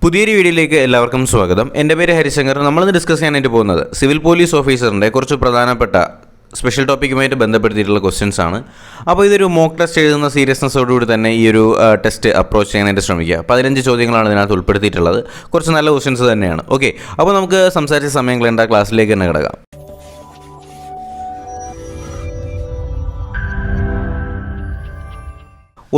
പുതിയൊരു വീഡിയോയിലേക്ക് എല്ലാവർക്കും സ്വാഗതം. എൻ്റെ പേര് ഹരിശങ്കർ. നമ്മളിന്ന് ഡിസ്കസ് ചെയ്യാനായിട്ട് പോകുന്നത് സിവിൽ പോലീസ് ഓഫീസറിൻ്റെ കുറച്ച് പ്രധാനപ്പെട്ട സ്പെഷ്യൽ ടോപ്പിക്കുമായിട്ട് ബന്ധപ്പെടുത്തിയിട്ടുള്ള ക്വസ്റ്റ്യൻസ് ആണ്. അപ്പോൾ ഇതൊരു മോക്ക് ടെസ്റ്റ് എഴുതുന്ന സീരിയസ്നെസ്സോടുകൂടി തന്നെ ഈ ഒരു ടെസ്റ്റ് അപ്രോച്ച് ചെയ്യാനായിട്ട് ശ്രമിക്കുക. 15 ചോദ്യങ്ങളാണ് ഇതിനകത്ത് ഉൾപ്പെടുത്തിയിട്ടുള്ളത്. കുറച്ച് നല്ല ക്വസ്റ്റ്യൻസ് തന്നെയാണ്. ഓക്കെ, അപ്പോൾ നമുക്ക് സംസാരിച്ച സമയം കളയേണ്ട, ക്ലാസ്സിലേക്ക് തന്നെ കിടക്കാം.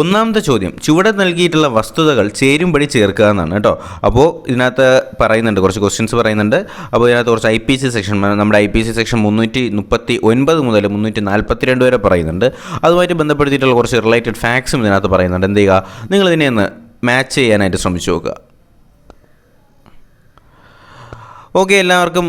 ഒന്നാമത്തെ ചോദ്യം, ചുവടെ നൽകിയിട്ടുള്ള വസ്തുതകൾ ചേരുംപടി ചേർക്കുക എന്നാണ് കേട്ടോ. അപ്പോൾ ഇതിനകത്ത് പറയുന്നുണ്ട്, കുറച്ച് ക്വസ്റ്റ്യൻസ് പറയുന്നുണ്ട്. അപ്പോൾ ഇതിനകത്ത് കുറച്ച് IPC സെക്ഷൻ, നമ്മുടെ IPC സെക്ഷൻ 339 മുതൽ 342 വരെ പറയുന്നുണ്ട്. അതുമായിട്ട് ബന്ധപ്പെടുത്തിയിട്ടുള്ള കുറച്ച് റിലേറ്റഡ് ഫാക്ട്സും ഇതിനകത്ത് പറയുന്നുണ്ട്. എന്ത് ചെയ്യുക, നിങ്ങളിതിനെ ഒന്ന് മാച്ച് ചെയ്യാനായിട്ട് ശ്രമിച്ചു നോക്കുക. ഓക്കെ, എല്ലാവർക്കും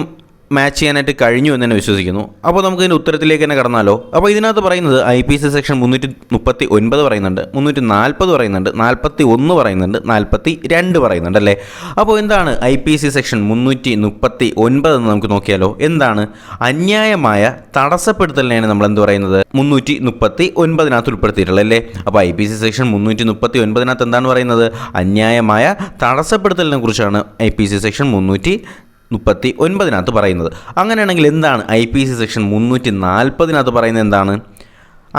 മാച്ച് ചെയ്യാനായിട്ട് കഴിഞ്ഞു എന്ന് തന്നെ വിശ്വസിക്കുന്നു. അപ്പോൾ നമുക്ക് ഇതിൻ്റെ ഉത്തരത്തിലേക്ക് തന്നെ കടന്നാലോ. അപ്പോൾ ഇതിനകത്ത് പറയുന്നത് IPC സെക്ഷൻ 339 പറയുന്നുണ്ട്, 340 പറയുന്നുണ്ട്, 41 പറയുന്നുണ്ട്, 42 പറയുന്നുണ്ട് അല്ലേ. അപ്പോൾ എന്താണ് IPC സെക്ഷൻ 339 എന്ന് നമുക്ക് നോക്കിയാലോ. എന്താണ്? അന്യായമായ തടസ്സപ്പെടുത്തലിനെയാണ് നമ്മൾ എന്ത് പറയുന്നത്, 339 ഉൾപ്പെടുത്തിയിട്ടുള്ളത് അല്ലേ. അപ്പോൾ IPC സെക്ഷൻ 339 എന്താണ് പറയുന്നത്? അന്യായമായ തടസ്സപ്പെടുത്തലിനെ കുറിച്ചാണ് IPC സെക്ഷൻ 339 പറയുന്നത്. അങ്ങനെയാണെങ്കിൽ എന്താണ് IPC സെക്ഷൻ 340 പറയുന്നത്? എന്താണ്?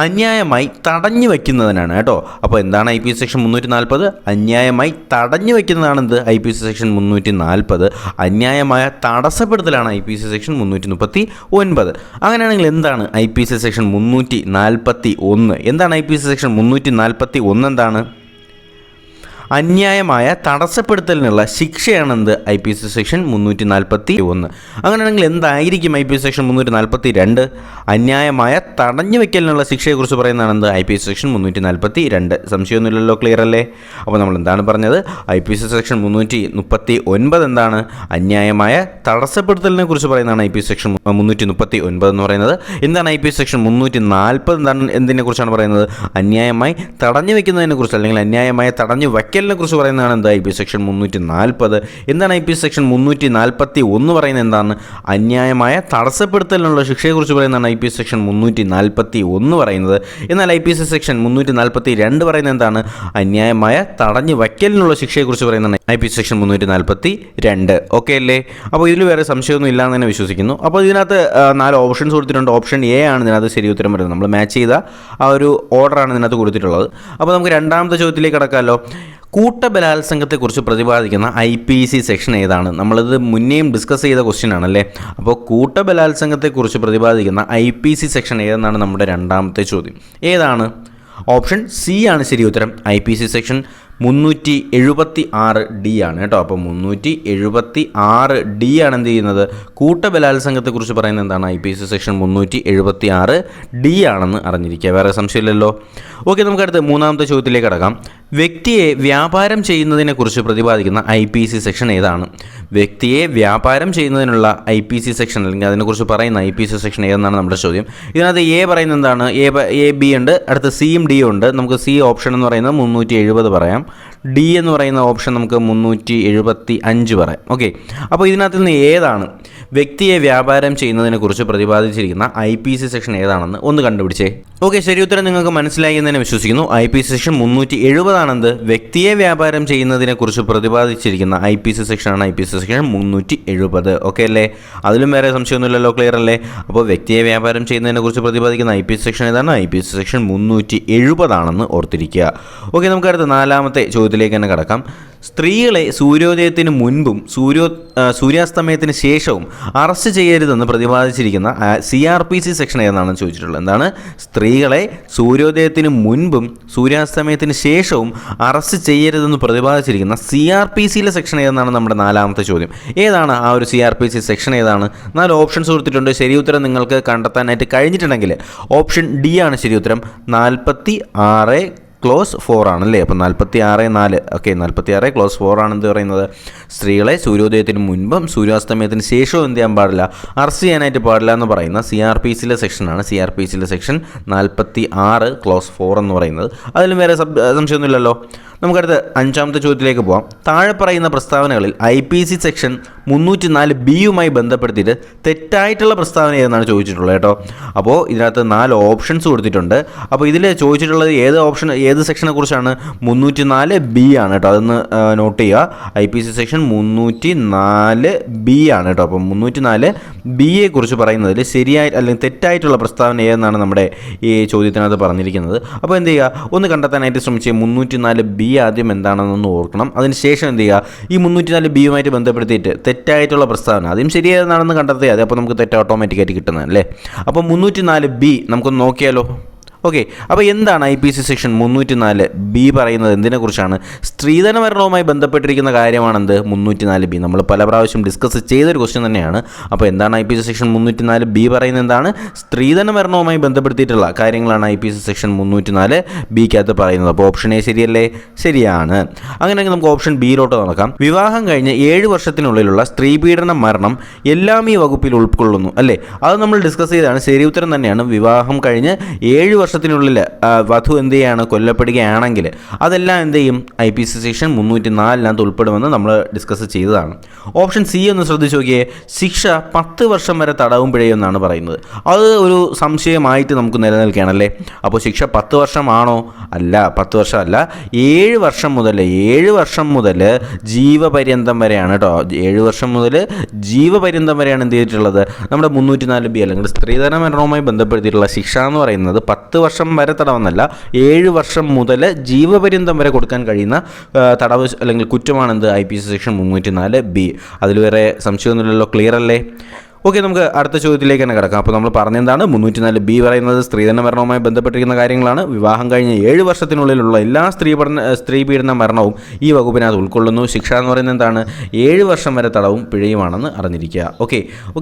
അന്യായമായി തടഞ്ഞു വയ്ക്കുന്നതിനാണ് കേട്ടോ. അപ്പോൾ എന്താണ് IPC സെക്ഷൻ 340? അന്യായമായി തടഞ്ഞു വയ്ക്കുന്നതാണ് എന്ത്? IPC section 340. അന്യായമായ തടസ്സപ്പെടുത്തലാണ് IPC സെക്ഷൻ 339. അങ്ങനെയാണെങ്കിൽ എന്താണ് IPC സെക്ഷൻ 341? എന്താണ് IPC സെക്ഷൻ 341? എന്താണ്? അന്യായമായ തടസ്സപ്പെടുത്തലിനുള്ള ശിക്ഷയാണെന്ത്? IPC section 341. അങ്ങനെയാണെങ്കിൽ എന്തായിരിക്കും IPC സെക്ഷൻ 342? അന്യായമായ തടഞ്ഞു വയ്ക്കലിനുള്ള ശിക്ഷയെക്കുറിച്ച് പറയുന്നതാണെന്ത്? IPC section 342. സംശയമൊന്നുമില്ലല്ലോ, ക്ലിയർ അല്ലേ? അപ്പോൾ നമ്മൾ എന്താണ് പറഞ്ഞത്? IPC സെക്ഷൻ 339 എന്താണ്? അന്യായമായ തടസ്സപ്പെടുത്തലിനെ കുറിച്ച് പറയുന്നതാണ് IPC സെക്ഷൻ 339 എന്ന് പറയുന്നത്. എന്താണ് IPC സെക്ഷൻ 340? എന്താണ്, എന്തിനെക്കുറിച്ചാണ് പറയുന്നത്? അന്യായമായി തടഞ്ഞു വയ്ക്കുന്നതിനെ കുറിച്ച്, അല്ലെങ്കിൽ അന്യായമായ തടഞ്ഞു വയ്ക്കലിനെ കുറിച്ച് പറയുന്നതാണ് എന്ത്? IPC section 340. എന്താണ് IPC സെക്ഷൻ 341 പറയുന്നത്? എന്താണ്? അന്യായമായ തടസ്സപ്പെടുത്തലിനുള്ള ശിക്ഷയെക്കുറിച്ച് പറയുന്നതാണ് IPC സെക്ഷൻ 341 പറയുന്നത്. എന്നാൽ IPC സെക്ഷൻ 342 പറയുന്നത് എന്താണ്? അന്യായമായ തടഞ്ഞു വയ്ക്കലിനുള്ള ശിക്ഷയെക്കുറിച്ച് പറയുന്നതാണ് IPC സെക്ഷൻ 342. ഓക്കെ അല്ലേ? അപ്പോൾ ഇതിൽ വേറെ സംശയമൊന്നും ഇല്ലാന്ന് തന്നെ വിശ്വസിക്കുന്നു. അപ്പോൾ ഇതിനകത്ത് 4 ഓപ്ഷൻസ് കൊടുത്തിട്ടുണ്ട്. ഓപ്ഷൻ A ആണ് ഇതിനകത്ത് ശരി ഉത്തരം വരുന്നത്. നമ്മൾ മാച്ച് ചെയ്ത ആ ഒരു ഓർഡറാണ് ഇതിനകത്ത് കൊടുത്തിട്ടുള്ളത്. അപ്പോൾ നമുക്ക് രണ്ടാമത്തെ ചോദ്യത്തിലേക്ക് കടക്കാമല്ലോ. കൂട്ടബലാത്സംഗത്തെക്കുറിച്ച് പ്രതിപാദിക്കുന്ന IPC സെക്ഷൻ ഏതാണ്? നമ്മളിത് മുന്നേയും ഡിസ്കസ് ചെയ്ത ക്വസ്റ്റ്യൻ ആണല്ലേ. അപ്പോൾ കൂട്ടബലാത്സംഗത്തെക്കുറിച്ച് പ്രതിപാദിക്കുന്ന IPC സെക്ഷൻ ഏതെന്നാണ് നമ്മുടെ രണ്ടാമത്തെ ചോദ്യം. ഏതാണ്? ഓപ്ഷൻ C ആണ് ശരി ഉത്തരം. IPC സെക്ഷൻ 376D ആണ് കേട്ടോ. അപ്പോൾ 376D ആണ് എന്ത് ചെയ്യുന്നത്? കൂട്ടബലാത്സംഗത്തെക്കുറിച്ച് പറയുന്നത് എന്താണ്? IPC സെക്ഷൻ 376D ആണെന്ന് അറിഞ്ഞിരിക്കുക. വേറെ സംശയമില്ലല്ലോ. ഓക്കെ, നമുക്ക് അടുത്ത് മൂന്നാമത്തെ ചോദ്യത്തിലേക്ക് കടക്കാം. വ്യക്തിയെ വ്യാപാരം ചെയ്യുന്നതിനെക്കുറിച്ച് പ്രതിപാദിക്കുന്ന IPC സെക്ഷൻ ഏതാണ്? വ്യക്തിയെ വ്യാപാരം ചെയ്യുന്നതിനുള്ള IPC സെക്ഷൻ, അല്ലെങ്കിൽ അതിനെക്കുറിച്ച് പറയുന്ന IPC സെക്ഷൻ ഏതെന്നാണ് നമ്മുടെ ചോദ്യം. ഇതിനകത്ത് A പറയുന്നത് എന്താണ്? A B ഉണ്ട്, അടുത്ത് Cയും Dയും ഉണ്ട്. നമുക്ക് C ഓപ്ഷൻ എന്ന് പറയുന്നത് 370 പറയാം. D എന്ന് പറയുന്ന ഓപ്ഷൻ നമുക്ക് 375 പറയാം. ഓക്കെ, അപ്പോൾ ഇതിനകത്ത് നിന്ന് ഏതാണ് വ്യക്തിയെ വ്യാപാരം ചെയ്യുന്നതിനെക്കുറിച്ച് പ്രതിപാദിച്ചിരിക്കുന്ന IPC സെക്ഷൻ ഏതാണെന്ന് ഒന്ന് കണ്ടുപിടിച്ചേ. ഓക്കെ, ശരി ഉത്തരം നിങ്ങൾക്ക് മനസ്സിലായി എന്ന് തന്നെ വിശ്വസിക്കുന്നു. IPC section 370 ആണെന്ത്? വ്യക്തിയെ വ്യാപാരം ചെയ്യുന്നതിനെക്കുറിച്ച് പ്രതിപാദിച്ചിരിക്കുന്ന IPC സെക്ഷനാണ് IPC സെക്ഷൻ 370. ഓക്കെ അല്ലേ? അതിലും വേറെ സംശയമൊന്നുമില്ലല്ലോ, ക്ലിയർ അല്ലേ? അപ്പോൾ വ്യക്തിയെ വ്യാപാരം ചെയ്യുന്നതിനെക്കുറിച്ച് പ്രതിപാദിക്കുന്ന IPC സെക്ഷൻ ഏതാണ്? IPC സെക്ഷൻ 370 ആണെന്ന് ഓർത്തിരിക്കുക. ഓക്കെ, നമുക്ക് അടുത്ത നാലാമത്തെ ചോദ്യത്തിലേക്ക് തന്നെ കടക്കാം. സ്ത്രീകളെ സൂര്യോദയത്തിന് മുൻപും സൂര്യാസ്തമയത്തിന് ശേഷവും അറസ്റ്റ് ചെയ്യരുതെന്ന് പ്രതിപാദിച്ചിരിക്കുന്ന CRPC സെക്ഷൻ ഏതാണെന്ന് ചോദിച്ചിട്ടുള്ളത്. എന്താണ്? സ്ത്രീകളെ സൂര്യോദയത്തിന് മുൻപും സൂര്യാസ്തമയത്തിന് ശേഷവും അറസ്റ്റ് ചെയ്യരുതെന്ന് പ്രതിപാദിച്ചിരിക്കുന്ന CRPCയിലെ സെക്ഷൻ ഏതെന്നാണ് നമ്മുടെ നാലാമത്തെ ചോദ്യം. ഏതാണ് ആ ഒരു CRPC സെക്ഷൻ? ഏതാണ്? 4 ഓപ്ഷൻസ് കൊടുത്തിട്ടുണ്ട്. ശരി ഉത്തരം നിങ്ങൾക്ക് കണ്ടെത്താനായിട്ട് കഴിഞ്ഞിട്ടുണ്ടെങ്കിൽ ഓപ്ഷൻ D ആണ് ശരി ഉത്തരം. 46(4) ആണല്ലേ. അപ്പോൾ 46(4). ഓക്കെ, 46(4) ആണ് എന്ത് പറയുന്നത്? സ്ത്രീകളെ സൂര്യോദയത്തിന് മുൻപും സൂര്യാസ്തമയത്തിന് ശേഷവും എന്ത് ചെയ്യാൻ പാടില്ല? അറസ്റ്റ് ചെയ്യാനായിട്ട് പാടില്ല എന്ന് പറയുന്ന CRPCയിലെ സെക്ഷനാണ്. CRPCയിലെ സെക്ഷൻ 46(4) എന്ന് പറയുന്നത്. അതിലും വേറെ സംശയമൊന്നുമില്ലല്ലോ. നമുക്കടുത്ത് അഞ്ചാമത്തെ ചോദ്യത്തിലേക്ക് പോകാം. താഴെ പറയുന്ന പ്രസ്താവനകളിൽ IPC സെക്ഷൻ 304B ബന്ധപ്പെടുത്തിയിട്ട് തെറ്റായിട്ടുള്ള പ്രസ്താവന ഏതെന്നാണ് ചോദിച്ചിട്ടുള്ളത് കേട്ടോ. അപ്പോൾ ഇതിനകത്ത് 4 ഓപ്ഷൻസ് കൊടുത്തിട്ടുണ്ട്. അപ്പോൾ ഇതിൽ ചോദിച്ചിട്ടുള്ളത് ഏത് സെക്ഷനെ കുറിച്ചാണ്? 304B ആണ് കേട്ടോ. അതൊന്ന് നോട്ട് ചെയ്യുക. IPC സെക്ഷൻ 304B ആണ് കേട്ടോ. അപ്പോൾ 304B കുറിച്ച് പറയുന്നതിൽ ശരിയായിട്ട് അല്ലെങ്കിൽ തെറ്റായിട്ടുള്ള പ്രസ്താവന ഏതെന്നാണ് നമ്മുടെ ഈ ചോദ്യത്തിനകത്ത് പറഞ്ഞിരിക്കുന്നത്. അപ്പോൾ എന്ത് ചെയ്യുക, ഒന്ന് കണ്ടെത്താനായിട്ട് ശ്രമിച്ച് 304B ആദ്യം എന്താണെന്നൊന്ന് ഓർക്കണം. അതിനുശേഷം എന്ത് ചെയ്യുക, ഈ 304B ബന്ധപ്പെടുത്തിയിട്ട് തെറ്റായിട്ടുള്ള പ്രസ്താവന ആദ്യം ശരിയാണെന്നാണെന്ന് കണ്ടെത്തിയാൽ മതി. അപ്പോൾ നമുക്ക് തെറ്റ് ഓട്ടോമാറ്റിക്കായിട്ട് കിട്ടുന്നതല്ലേ. അപ്പോൾ 304B നമുക്കൊന്ന് നോക്കിയാലോ. ഓക്കെ, അപ്പോൾ എന്താണ് IPC സെക്ഷൻ 304B പറയുന്നത്? എന്തിനെക്കുറിച്ചാണ്? സ്ത്രീധന മരണവുമായി ബന്ധപ്പെട്ടിരിക്കുന്ന കാര്യമാണെന്ത് 304B. നമ്മൾ പല പ്രാവശ്യം ഡിസ്കസ് ചെയ്തൊരു ക്വസ്റ്റ്യൻ തന്നെയാണ്. അപ്പോൾ എന്താണ് IPC സെക്ഷൻ 304B പറയുന്നത്? എന്താണ്? സ്ത്രീധന മരണവുമായി ബന്ധപ്പെടുത്തിയിട്ടുള്ള കാര്യങ്ങളാണ് IPC സെക്ഷൻ 304Bക്കകത്ത് പറയുന്നത്. അപ്പോൾ ഓപ്ഷൻ എ ശരിയല്ലേ? ശരിയാണ്. അങ്ങനെയെങ്കിൽ നമുക്ക് ഓപ്ഷൻ ബിയിലോട്ട് നടക്കാം. വിവാഹം കഴിഞ്ഞ് 7 വർഷത്തിനുള്ളിലുള്ള സ്ത്രീപീഡന മരണം എല്ലാം ഈ വകുപ്പിൽ ഉൾക്കൊള്ളുന്നു അല്ലേ? അത് നമ്മൾ ഡിസ്കസ് ചെയ്താണ്. ശരി ഉത്തരം തന്നെയാണ്. വിവാഹം കഴിഞ്ഞ് 7 വർഷത്തിനുള്ളിൽ വധു എന്ത് ചെയ്യാണ്, കൊല്ലപ്പെടുകയാണെങ്കിൽ അതെല്ലാം എന്ത് ചെയ്യും, IPC സെക്ഷൻ 304 ഉൾപ്പെടുമെന്ന് നമ്മൾ ഡിസ്കസ് ചെയ്തതാണ്. ഓപ്ഷൻ സി ഒന്ന് ശ്രദ്ധിച്ച് നോക്കിയേ. ശിക്ഷ 10 വർഷം വരെ തടവും പിഴയും എന്നാണ് പറയുന്നത്. അത് ഒരു സംശയമായിട്ട് നമുക്ക് നിലനിൽക്കുകയാണല്ലേ. അപ്പോൾ ശിക്ഷ 10 വർഷമാണോ? അല്ല, 10 വർഷം അല്ല. 7 വർഷം മുതൽ ജീവപര്യന്തം വരെയാണ് കേട്ടോ. 7 വർഷം മുതൽ ജീവപര്യന്തം വരെയാണ് എന്ത് ചെയ്തിട്ടുള്ളത്, നമ്മുടെ 304B അല്ലെങ്കിൽ സ്ത്രീധന മരണവുമായി ബന്ധപ്പെടുത്തിയിട്ടുള്ള ശിക്ഷ എന്ന് പറയുന്നത് 10 വർഷം വരെ തടവെന്നല്ല, 7 വർഷം മുതൽ ജീവപര്യന്തം വരെ കൊടുക്കാൻ കഴിയുന്ന തടവ് അല്ലെങ്കിൽ കുറ്റമാണെന്ത് IPC സെക്ഷൻ 304B. അതിൽ വേറെ സംശയമൊന്നുമില്ലല്ലോ. ക്ലിയർ അല്ലേ? ഓക്കെ, നമുക്ക് അടുത്ത ചോദ്യത്തിലേക്ക് തന്നെ കിടക്കാം. അപ്പോൾ നമ്മൾ പറഞ്ഞെന്താണ്, 304B പറയുന്നത് സ്ത്രീധന മരണവുമായി ബന്ധപ്പെട്ടിരിക്കുന്ന കാര്യങ്ങളാണ്. വിവാഹം കഴിഞ്ഞ് 7 വർഷത്തിനുള്ളിലുള്ള എല്ലാ സ്ത്രീപീഡന മരണവും ഈ വകുപ്പിനകത്ത് ഉൾക്കൊള്ളുന്നു. ശിക്ഷ എന്ന് പറയുന്നത് എന്താണ്, 7 വർഷം വരെ തടവും പിഴയുമാണെന്ന് അറിഞ്ഞിരിക്കുക. ഓക്കെ,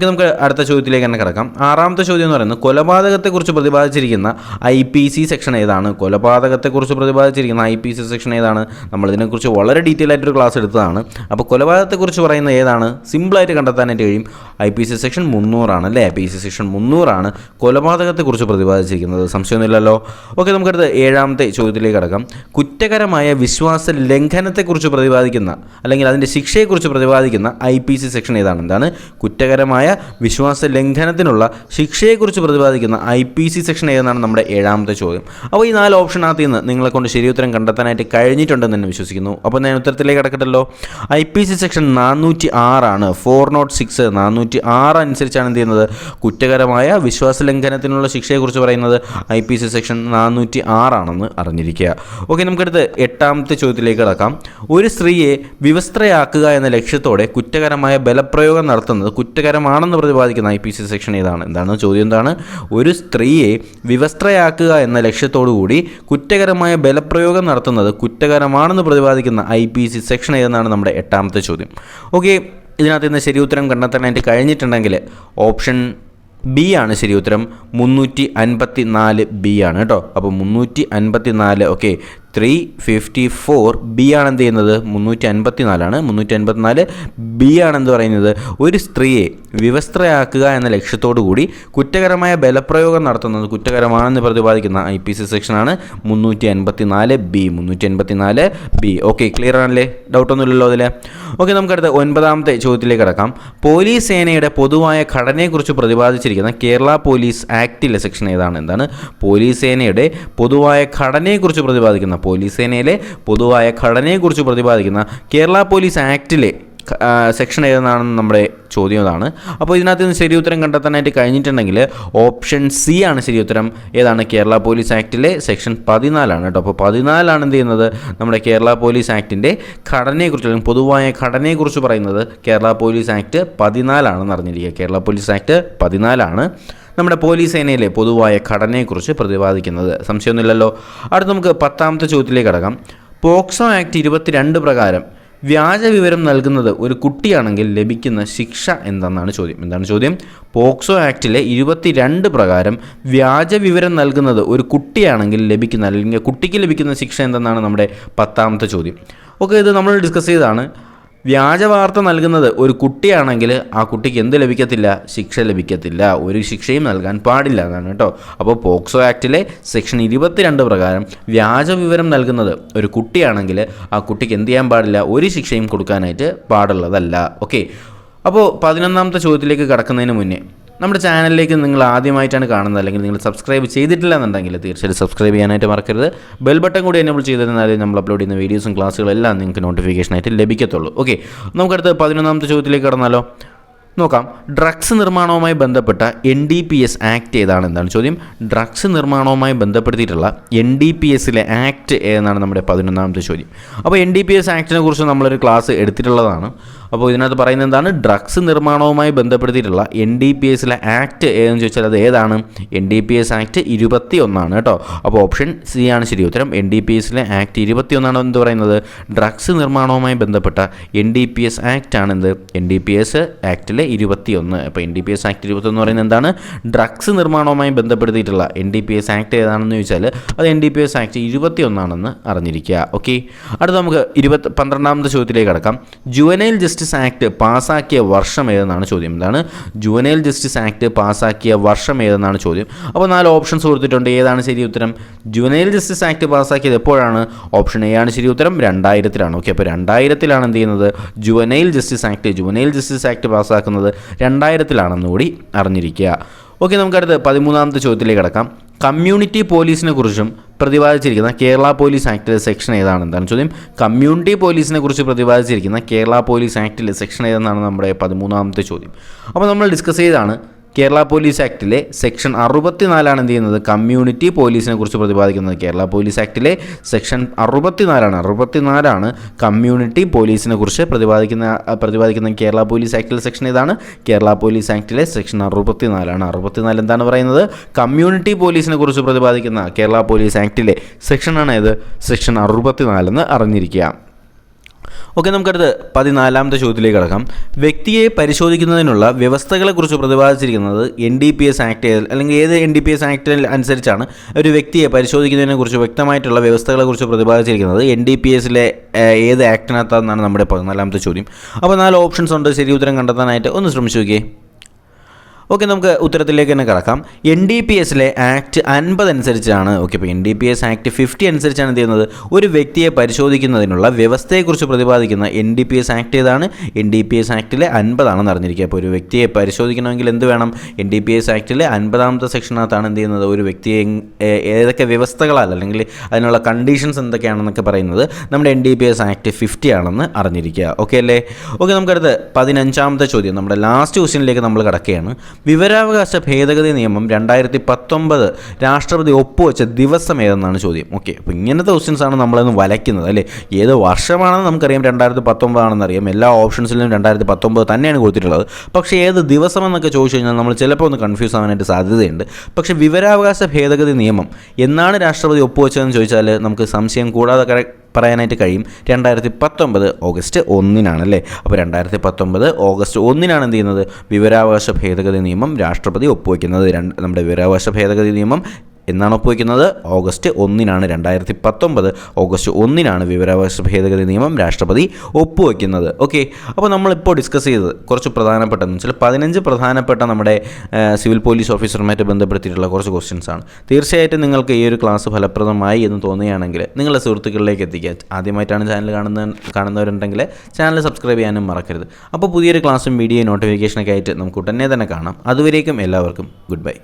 നമുക്ക് അടുത്ത ചോദ്യത്തിലേക്ക് തന്നെ കിടക്കാം. 6ാമത്തെ ചോദ്യം എന്ന് പറയുന്നത് കൊലപാതകത്തെക്കുറിച്ച് പ്രതിപാദിച്ചിരിക്കുന്ന IPC സെക്ഷൻ ഏതാണ്? കൊലപാതകത്തെക്കുറിച്ച് പ്രതിപാദിച്ചിരിക്കുന്ന IPC സെക്ഷൻ ഏതാണ്? നമ്മളിതിനെക്കുറിച്ച് വളരെ ഡീറ്റെയിൽ ആയിട്ടൊരു ക്ലാസ് എടുത്തതാണ്. അപ്പോൾ കൊലപാതകത്തെക്കുറിച്ച് പറയുന്ന ഏതാണ്? സിമ്പിളായിട്ട് കണ്ടെത്താനായിട്ട് കഴിയും. IPC സെക്ഷൻ 300 ആണ് അല്ലേ. IPC സെക്ഷൻ 300 ആണ് കൊലപാതകത്തെക്കുറിച്ച് പ്രതിപാദിച്ചിരിക്കുന്നത്. സംശയമൊന്നുമില്ലല്ലോ. ഓക്കെ, നമുക്കടുത്ത് 7ാമത്തെ ചോദ്യത്തിലേക്ക് കടക്കാം. കുറ്റകരമായ വിശ്വാസ ലംഘനത്തെക്കുറിച്ച് പ്രതിപാദിക്കുന്ന അല്ലെങ്കിൽ അതിൻ്റെ ശിക്ഷയെക്കുറിച്ച് പ്രതിപാദിക്കുന്ന IPC സെക്ഷൻ ഏതാണ്? എന്താണ്? കുറ്റകരമായ വിശ്വാസ ലംഘനത്തിനുള്ള ശിക്ഷയെക്കുറിച്ച് പ്രതിപാദിക്കുന്ന IPC സെക്ഷൻ ഏതെന്നാണ് നമ്മുടെ 7ാമത്തെ ചോദ്യം. അപ്പോൾ ഈ 4 ഓപ്ഷനകത്ത് നിന്ന് നിങ്ങളെ കൊണ്ട് ശരിയുത്തരം കണ്ടെത്താനായിട്ട് കഴിഞ്ഞിട്ടുണ്ടെന്ന് തന്നെ വിശ്വസിക്കുന്നു. അപ്പോൾ ഞാൻ ഉത്തരത്തിലേക്ക് കടക്കട്ടല്ലോ. IPC സെക്ഷൻ 406 ആണ്. 406 406 അനുസരിച്ചാണ് എന്ത് ചെയ്യുന്നത്, കുറ്റകരമായ വിശ്വാസലംഘനത്തിനുള്ള ശിക്ഷയെക്കുറിച്ച് പറയുന്നത് IPC സെക്ഷൻ 406 ആണെന്ന് അറിഞ്ഞിരിക്കുക. ഓക്കെ, നമുക്കടുത്ത് 8ാമത്തെ ചോദ്യത്തിലേക്ക് കടക്കാം. ഒരു സ്ത്രീയെ വിവസ്ത്രയാക്കുക എന്ന ലക്ഷ്യത്തോടെ കുറ്റകരമായ ബലപ്രയോഗം നടത്തുന്നത് കുറ്റകരമാണെന്ന് പ്രതിപാദിക്കുന്ന IPC സെക്ഷൻ ഏതാണ്? എന്താണ് ചോദ്യം? എന്താണ്? ഒരു സ്ത്രീയെ വിവസ്ത്രയാക്കുക എന്ന ലക്ഷ്യത്തോടു കൂടി കുറ്റകരമായ ബലപ്രയോഗം നടത്തുന്നത് കുറ്റകരമാണെന്ന് പ്രതിപാദിക്കുന്ന IPC സെക്ഷൻ ഏതെന്നാണ് നമ്മുടെ 8ാമത്തെ ചോദ്യം. ഓക്കെ, ഇതിനകത്ത് നിന്ന് ശരി ഉത്തരം കണ്ടെത്താനായിട്ട് കഴിഞ്ഞിട്ടുണ്ടെങ്കിൽ ഓപ്ഷൻ ബി ആണ് ശരി ഉത്തരം. 354B ആണ് കേട്ടോ. അപ്പോൾ 354. ഓക്കെ, 354B ആണ് എന്ത് ചെയ്യുന്നത്, 354 ആണ്. 354B ആണ് എന്ത് പറയുന്നത്, ഒരു സ്ത്രീയെ വിവസ്ത്രയാക്കുക എന്ന ലക്ഷ്യത്തോടു കൂടി കുറ്റകരമായ ബലപ്രയോഗം നടത്തുന്നത് കുറ്റകരമാണെന്ന് പ്രതിപാദിക്കുന്ന IPC സെക്ഷനാണ് 354B. 354B. ഓക്കെ, ക്ലിയർ ആണല്ലേ? ഡൗട്ടൊന്നുമില്ലല്ലോ അതിൽ. ഓക്കെ, നമുക്കടുത്ത 9ാമത്തെ ചോദ്യത്തിലേക്ക് കടക്കാം. പോലീസ് സേനയുടെ പൊതുവായ ഘടനയെക്കുറിച്ച് പ്രതിപാദിച്ചിരിക്കുന്ന കേരള പോലീസ് ആക്ടിലെ സെക്ഷൻ ഏതാണ്? എന്താണ്? പോലീസ് സേനയുടെ പൊതുവായ ഘടനയെക്കുറിച്ച് പ്രതിപാദിക്കുന്ന പോലീസ് സേനയിലെ പൊതുവായ ഘടനയെക്കുറിച്ച് പ്രതിപാദിക്കുന്ന കേരള പോലീസ് ആക്ടിലെ സെക്ഷൻ ഏതെന്നാണെന്ന് നമ്മുടെ ചോദ്യം അതാണ്. അപ്പോൾ ഇതിനകത്ത് നിന്ന് ശരി ഉത്തരം കണ്ടെത്താനായിട്ട് കഴിഞ്ഞിട്ടുണ്ടെങ്കിൽ ഓപ്ഷൻ സി ആണ് ശരി ഉത്തരം. ഏതാണ്? കേരള പോലീസ് ആക്ടിലെ സെക്ഷൻ 14 ആണ് കേട്ടോ. അപ്പോൾ 14 ആണ് എന്ത് ചെയ്യുന്നത്, നമ്മുടെ കേരള പോലീസ് ആക്ടിൻ്റെ ഘടനയെക്കുറിച്ച് അല്ലെങ്കിൽ പൊതുവായ ഘടനയെക്കുറിച്ച് പറയുന്നത് കേരള പോലീസ് ആക്ട് 14 ആണെന്ന് അറിഞ്ഞിരിക്കുക. കേരള പോലീസ് ആക്ട് 14 ആണ് നമ്മുടെ പോലീസ് സേനയിലെ പൊതുവായ ഘടനയെക്കുറിച്ച് പ്രതിപാദിക്കുന്നത്. സംശയമൊന്നുമില്ലല്ലോ. അടുത്ത് നമുക്ക് 10ാമത്തെ ചോദ്യത്തിലേക്ക് കടക്കാം. പോക്സോ ആക്ട് 22 പ്രകാരം വ്യാജ വിവരം നൽകുന്നത് ഒരു കുട്ടിയാണെങ്കിൽ ലഭിക്കുന്ന ശിക്ഷ എന്തെന്നാണ് ചോദ്യം. എന്താണ് ചോദ്യം? പോക്സോ ആക്ടിലെ 22 പ്രകാരം വ്യാജ വിവരം നൽകുന്നത് ഒരു കുട്ടിയാണെങ്കിൽ ലഭിക്കുന്ന അല്ലെങ്കിൽ കുട്ടിക്ക് ലഭിക്കുന്ന ശിക്ഷ എന്തെന്നാണ് നമ്മുടെ 10ാമത്തെ ചോദ്യം. ഓക്കെ, ഇത് നമ്മൾ ഡിസ്കസ് ചെയ്തതാണ്. വ്യാജ വാർത്ത നൽകുന്നത് ഒരു കുട്ടിയാണെങ്കിൽ ആ കുട്ടിക്ക് എന്ത് ലഭിക്കത്തില്ല? ശിക്ഷ ലഭിക്കത്തില്ല. ഒരു ശിക്ഷയും നൽകാൻ പാടില്ല എന്നാണ് കേട്ടോ. അപ്പോൾ പോക്സോ ആക്ടിലെ സെക്ഷൻ 22 പ്രകാരം വ്യാജ വിവരം നൽകുന്നത് ഒരു കുട്ടിയാണെങ്കിൽ ആ കുട്ടിക്ക് എന്ത് ചെയ്യാൻ പാടില്ല? ഒരു ശിക്ഷയും കൊടുക്കാനായിട്ട് പാടുള്ളതല്ല. ഓക്കെ, അപ്പോൾ 11ാമത്തെ ചോദ്യത്തിലേക്ക് കടക്കുന്നതിന് മുന്നേ നമ്മുടെ ചാനലിലേക്ക് നിങ്ങൾ ആദ്യമായിട്ടാണ് കാണുന്നത് അല്ലെങ്കിൽ നിങ്ങൾ സബ്സ്ക്രൈബ് ചെയ്തിട്ടില്ല എന്നുണ്ടെങ്കിൽ തീർച്ചയായും സബ്സ്ക്രൈബ് ചെയ്യാനായിട്ട് മറക്കരുത്. ബെൽ ബട്ടൺ കൂടി എനേബിൾ ചെയ്തിരുന്നാലേ നമ്മൾ അപ്ലോഡ് ചെയ്യുന്ന വീഡിയോസും ക്ലാസ്സുകളും എല്ലാം നിങ്ങൾക്ക് നോട്ടിഫിക്കേഷനായിട്ട് ലഭിക്കത്തുള്ളൂ. ഓക്കെ, നമുക്കടുത്ത് 11ാമത്തെ ചോദ്യത്തിലേക്ക് കടന്നാലോ? നോക്കാം. ഡ്രഗ്സ് നിർമ്മാണവുമായി ബന്ധപ്പെട്ട NDPS ആക്ട് ഏതാണ് എന്താണ് ചോദ്യം. ഡ്രഗ്സ് നിർമ്മാണവുമായി ബന്ധപ്പെടുത്തിയിട്ടുള്ള NDPSലെ ആക്ട് ഏതെന്നാണ് നമ്മുടെ 11ാമത്തെ ചോദ്യം. അപ്പോൾ NDPS ആക്ടിനെ കുറിച്ച് നമ്മളൊരു ക്ലാസ് എടുത്തിട്ടുള്ളതാണ്. അപ്പോൾ ഇതിനകത്ത് പറയുന്നത് എന്താണ്? ഡ്രഗ്സ് നിർമ്മാണവുമായി ബന്ധപ്പെടുത്തിയിട്ടുള്ള NDPSലെ ആക്ട് ഏതെന്ന് ചോദിച്ചാൽ അത് ഏതാണ്? NDPS ആക്ട് 21 കേട്ടോ. അപ്പോൾ ഓപ്ഷൻ സി ആണ് ശരി ഉത്തരം. NDPSലെ ആക്ട് 21 എന്ത് പറയുന്നത്? ഡ്രഗ്സ് നിർമ്മാണവുമായി ബന്ധപ്പെട്ട NDPS ആക്ട് ആണെന്ത്? NDPS ആക്ടിലെ 21. അപ്പോൾ NDPS ആക്ട് 21 എന്ന് പറയുന്നത് എന്താണ്? ഡ്രഗ്സ് നിർമ്മാണവുമായി ബന്ധപ്പെടുത്തിയിട്ടുള്ള NDPS ആക്ട് ഏതാണെന്ന് ചോദിച്ചാൽ അത് NDPS ആക്ട് 21 ആണെന്ന് അറിഞ്ഞിരിക്കുക. ഓക്കെ, അടുത്ത നമുക്ക് 12ാമത്തെ ചോദ്യത്തിലേക്ക് കടക്കാം. ജുവനൈൽ ജസ്റ്റിസ് ആക്ട് പാസ്സാക്കിയ വർഷം ഏതെന്നാണ് ചോദ്യം. എന്താണ്? ജുവനൈൽ ജസ്റ്റിസ് ആക്ട് പാസ്സാക്കിയ വർഷം ഏതെന്നാണ് ചോദ്യം. അപ്പോൾ 4 ഓപ്ഷൻസ് കൊടുത്തിട്ടുണ്ട്. ഏതാണ് ശരി ഉത്തരം? ജുവനൈൽ ജസ്റ്റിസ് ആക്ട് പാസ്സാക്കിയത് എപ്പോഴാണ്? ഓപ്ഷൻ എ ആണ് ശരി ഉത്തരം. 2000-ലാണ്. ഓക്കെ, അപ്പോൾ 2000-ലാണ് എന്ത് ചെയ്യുന്നത്? ജുവനൈൽ ജസ്റ്റിസ് ആക്ട് പാസ്സാക്കുന്നത് 2000-ലാണെന്ന് കൂടി അറിഞ്ഞിരിക്കുക. ഓക്കെ, നമുക്കടുത്ത് 13ാമത്തെ ചോദ്യത്തിലേക്ക് കടക്കാം. കമ്മ്യൂണിറ്റി പോലീസിനെ കുറിച്ചും പ്രതിപാദിച്ചിരിക്കുന്ന കേരള പോലീസ് ആക്ടിലെ സെക്ഷൻ ഏതാണ് എന്താണ് ചോദ്യം. കമ്മ്യൂണിറ്റി പോലീസിനെ കുറിച്ച് പ്രതിപാദിച്ചിരിക്കുന്ന കേരള പോലീസ് ആക്ടിലെ സെക്ഷൻ ഏതെന്നാണ് നമ്മുടെ 13ാമത്തെ ചോദ്യം. അപ്പോൾ നമ്മൾ ഡിസ്കസ് ചെയ്താണ് കേരള പോലീസ് ആക്ടിലെ സെക്ഷൻ 64 എന്ത് ചെയ്യുന്നത്? കമ്മ്യൂണിറ്റി പോലീസിനെ കുറിച്ച് പ്രതിപാദിക്കുന്നത്. കേരള പോലീസ് ആക്ടിലെ സെക്ഷൻ 64 കമ്മ്യൂണിറ്റി പോലീസിനെ കുറിച്ച് പ്രതിപാദിക്കുന്ന കേരള പോലീസ് ആക്ടിലെ സെക്ഷൻ ഏതാണ്? Kerala police ആക്ടിലെ section 64. 64 എന്താണ് പറയുന്നത്? കമ്മ്യൂണിറ്റി പോലീസിനെ കുറിച്ച് പ്രതിപാദിക്കുന്ന കേരള പോലീസ് ആക്ടിലെ സെക്ഷനാണ് ഏത്? സെക്ഷൻ 64 എന്ന് അറിഞ്ഞിരിക്കുക. ഓക്കെ, നമുക്കടുത്ത് 14ാമത്തെ ചോദ്യത്തിലേക്ക് കടക്കാം. വ്യക്തിയെ പരിശോധിക്കുന്നതിനുള്ള വ്യവസ്ഥകളെക്കുറിച്ച് പ്രതിപാദിച്ചിരിക്കുന്നത് NDPS ആക്ട് അല്ലെങ്കിൽ ഏത് NDPS ആക്ടിൽ അനുസരിച്ചാണ് ഒരു വ്യക്തിയെ പരിശോധിക്കുന്നതിനെക്കുറിച്ച് വ്യക്തമായിട്ടുള്ള വ്യവസ്ഥകളെക്കുറിച്ച് പ്രതിപാദിച്ചിരിക്കുന്നത് NDPSലെ ഏത് ആക്ടിനകത്താണെന്നാണ് നമ്മുടെ 14ാമത്തെ ചോദ്യം. അപ്പോൾ 4 ഓപ്ഷൻസ് ഉണ്ട്. ശരി ഉത്തരം കണ്ടെത്താനായിട്ട് ഒന്ന് ശ്രമിച്ചു നോക്കിയേ. ഓക്കെ, നമുക്ക് ഉത്തരത്തിലേക്ക് തന്നെ കടക്കാം. NDPSലെ ആക്ട് 50 അനുസരിച്ചാണ്. ഓക്കെ, ഇപ്പോൾ NDPS ആക്ട് 50 അനുസരിച്ചാണ് എന്ത് ചെയ്യുന്നത്? ഒരു വ്യക്തിയെ പരിശോധിക്കുന്നതിനുള്ള വ്യവസ്ഥയെക്കുറിച്ച് പ്രതിപാദിക്കുന്ന NDPS ആക്ട് ഏതാണ്? NDPS ആക്ടിലെ 50 ആണെന്ന് അറിഞ്ഞിരിക്കുക. അപ്പോൾ ഒരു വ്യക്തിയെ പരിശോധിക്കണമെങ്കിൽ എന്ത് വേണം? NDPS ആക്ടിലെ 50ാമത്തെ സെക്ഷനകത്താണ് എന്ത് ചെയ്യുന്നത്? ഒരു വ്യക്തിയെ ഏതൊക്കെ വ്യവസ്ഥകളാൽ അല്ലെങ്കിൽ അതിനുള്ള കണ്ടീഷൻസ് എന്തൊക്കെയാണെന്നൊക്കെ പറയുന്നത് നമ്മുടെ NDPS ആക്ട് 50 ആണെന്ന് അറിഞ്ഞിരിക്കുക. ഓക്കെ അല്ലേ? ഓക്കെ, നമുക്കടുത്ത് 15ാമത്തെ ചോദ്യം, നമ്മുടെ ലാസ്റ്റ് ക്വസ്റ്റ്യനിലേക്ക് നമ്മൾ കടക്കുകയാണ്. വിവരാവകാശ ഭേദഗതി നിയമം 2019 രാഷ്ട്രപതി ഒപ്പുവെച്ച ദിവസം ഏതെന്നാണ് ചോദ്യം. ഓക്കെ, അപ്പോൾ ഇങ്ങനത്തെ ക്വസ്റ്റ്യൻസാണ് നമ്മളൊന്ന് വലയ്ക്കുന്നത് അല്ലേ. ഏത് വർഷമാണെന്ന് നമുക്കറിയാം, 2019 ആണെന്നറിയാം. എല്ലാ ഓപ്ഷൻസിലും 2019 തന്നെയാണ് കൊടുത്തിട്ടുള്ളത്. പക്ഷേ ഏത് ദിവസം എന്നൊക്കെ ചോദിച്ചു കഴിഞ്ഞാൽ നമ്മൾ ചിലപ്പോൾ ഒന്ന് കൺഫ്യൂസ് ആവാനായിട്ട് സാധ്യതയുണ്ട്. പക്ഷേ വിവരാവകാശ ഭേദഗതി നിയമം എന്നാണ് രാഷ്ട്രപതി ഒപ്പുവെച്ചതെന്ന് ചോദിച്ചാൽ നമുക്ക് സംശയം കൂടാതെ പറയാനായിട്ട് കഴിയും. 2019 ഓഗസ്റ്റ് 1-നാണല്ലേ. അപ്പോൾ 2019 ഓഗസ്റ്റ് 1-നാണ് എന്ത് ചെയ്യുന്നത്? വിവരാവകാശ ഭേദഗതി നിയമം രാഷ്ട്രപതി ഒപ്പുവയ്ക്കുന്നത്. നമ്മുടെ വിവരാവകാശ ഭേദഗതി നിയമം എന്നാണ് ഒപ്പുവയ്ക്കുന്നത്? ഓഗസ്റ്റ് 1-നാണ്. 2019 ഓഗസ്റ്റ് 1-നാണ് വിവരാവകാശ ഭേദഗതി നിയമം രാഷ്ട്രപതി ഒപ്പുവയ്ക്കുന്നത്. ഓക്കെ, അപ്പോൾ നമ്മളിപ്പോൾ ഡിസ്കസ് ചെയ്തത് കുറച്ച് പ്രധാനപ്പെട്ടതെന്ന് വെച്ചാൽ 15 പ്രധാനപ്പെട്ട നമ്മുടെ സിവിൽ പോലീസ് ഓഫീസറുമായിട്ട് ബന്ധപ്പെടുത്തിയിട്ടുള്ള കുറച്ച് ക്വസ്റ്റ്യൻസ് ആണ്. തീർച്ചയായിട്ടും നിങ്ങൾക്ക് ഈ ഒരു ക്ലാസ് ഫലപ്രദമായി എന്ന് തോന്നുകയാണെങ്കിൽ നിങ്ങളുടെ സുഹൃത്തുക്കളിലേക്ക് എത്തിക്കുക. ആദ്യമായിട്ടാണ് ചാനൽ കാണുന്നവരുണ്ടെങ്കിൽ ചാനൽ സബ്സ്ക്രൈബ് ചെയ്യാനും മറക്കരുത്. അപ്പോൾ പുതിയൊരു ക്ലാസ്സും വീഡിയോ നോട്ടിഫിക്കേഷനൊക്കെ ആയിട്ട് നമുക്ക് ഉടനെ തന്നെ കാണാം. അതുവരേക്കും എല്ലാവർക്കും ഗുഡ് ബൈ.